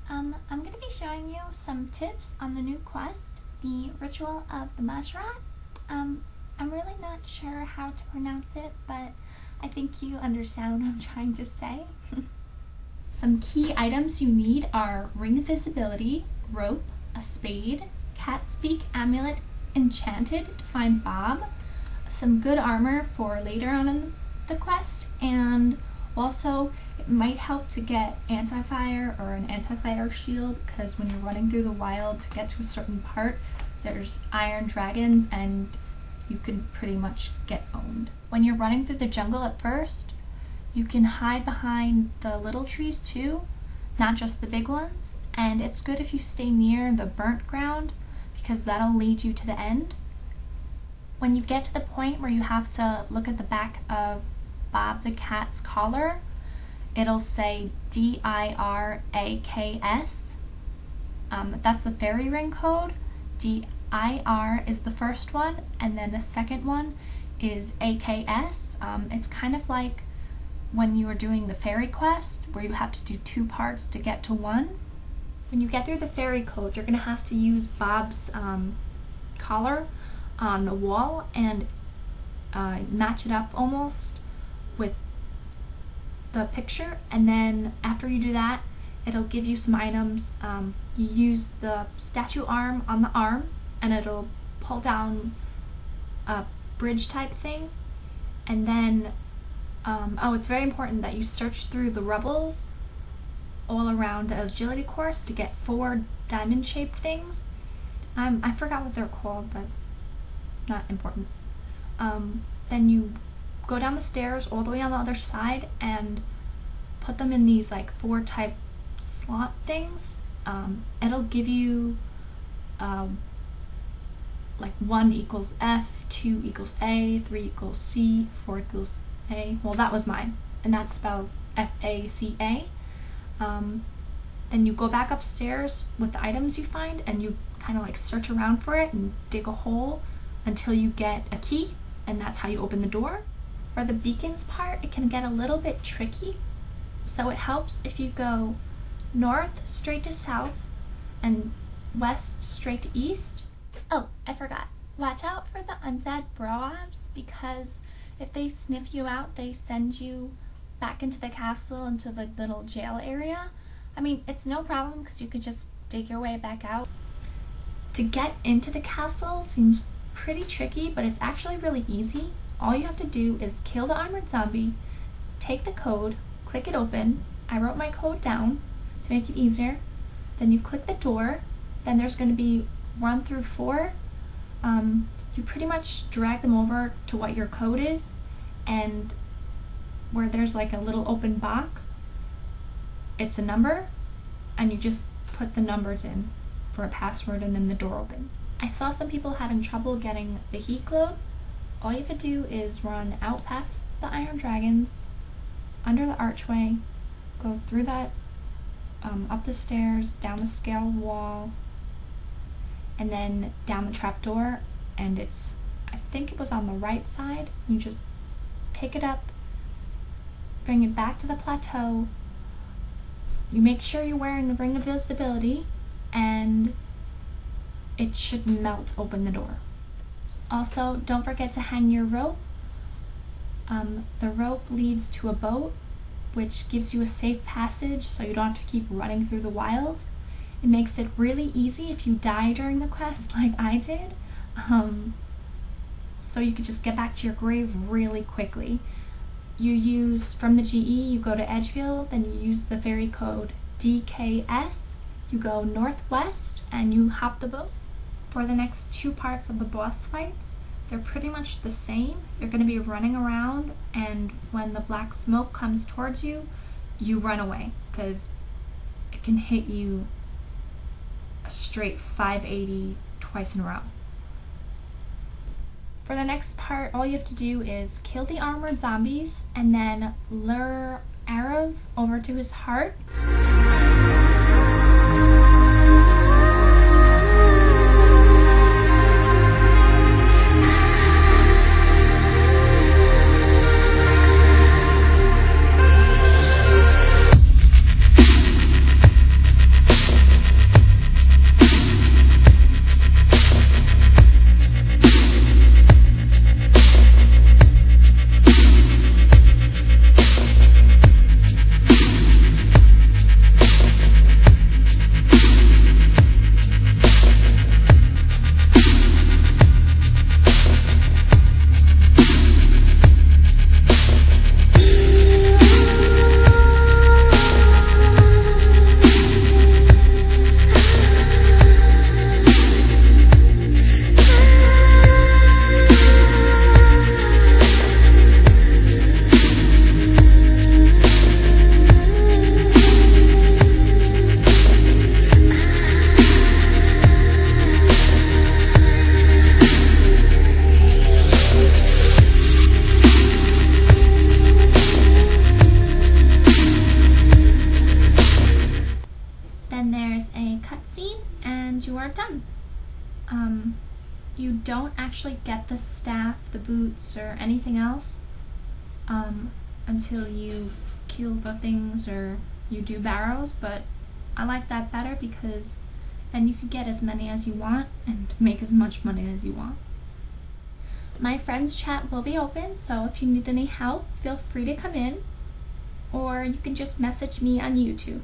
I'm going to be showing you some tips on the new quest, the Ritual of the Mushrat. I'm really not sure how to pronounce it, but I think you understand what I'm trying to say. Some key items you need are Ring of Visibility, Rope, a Spade, Catspeak Amulet Enchanted to find Bob, some good armor for later on in the quest, and also it might help to get anti-fire or an anti-fire shield, because when you're running through the wild to get to a certain part, there's iron dragons and you can pretty much get owned. When you're running through the jungle at first, you can hide behind the little trees too, not just the big ones, and it's good if you stay near the burnt ground because that'll lead you to the end. When you get to the point where you have to look at the back of Bob the Cat's collar, it'll say DIRAKS. That's the fairy ring code. DIR is the first one, and then the second one is AKS. It's kind of like when you were doing the fairy quest, where you have to do 2 parts to get to 1. When you get through the fairy code, you're going to have to use Bob's collar on the wall and match it up almost with the picture, and then after you do that, it'll give you some items. You use the statue arm on the arm and it'll pull down a bridge type thing, and then it's very important that you search through the rubbles all around the agility course to get 4 diamond shaped things. I forgot what they're called, but it's not important. Then you go down the stairs all the way on the other side and put them in these like 4 type slot things. It'll give you like 1 equals F, 2 equals A, 3 equals C, 4 equals A. Well, that was mine, and that spells FACA. Then you go back upstairs with the items you find and you kind of like search around for it and dig a hole until you get a key, and that's how you open the door. For the beacons part, it can get a little bit tricky, so it helps if you go north straight to south and west straight to east. Oh, I forgot. Watch out for the undead broabs, because if they sniff you out, they send you back into the castle, into the little jail area. I mean, it's no problem because you could just dig your way back out. To get into the castle seems pretty tricky, but it's actually really easy. All you have to do is kill the armored zombie, take the code, click it open. I wrote my code down to make it easier. Then you click the door, then there's going to be 1 through 4. You pretty much drag them over to what your code is, and where there's like a little open box, it's a number, and you just put the numbers in for a password, and then the door opens. I saw some people having trouble getting the heat globe. All you have to do is run out past the iron dragons, under the archway, go through that, up the stairs, down the scale wall, and then down the trapdoor, and it's, I think it was on the right side. You just pick it up, bring it back to the plateau. You make sure you're wearing the Ring of Visibility, and it should melt open the door. Also, don't forget to hang your rope. The rope leads to a boat, which gives you a safe passage so you don't have to keep running through the wild. It makes it really easy if you die during the quest like I did, so you could just get back to your grave really quickly. You use, from the GE, you go to Edgefield, then you use the ferry code DKS, you go northwest, and you hop the boat. For the next 2 parts of the boss fights, they're pretty much the same. You're going to be running around, and when the black smoke comes towards you, you run away, because it can hit you a straight 580 twice in a row. For the next part, all you have to do is kill the armored zombies and then lure errr over to his heart. cutscene and you are done. You don't actually get the staff, the boots, or anything else until you kill the things or you do barrows, but I like that better because then you can get as many as you want and make as much money as you want. My friends chat will be open, so if you need any help, feel free to come in, or you can just message me on YouTube.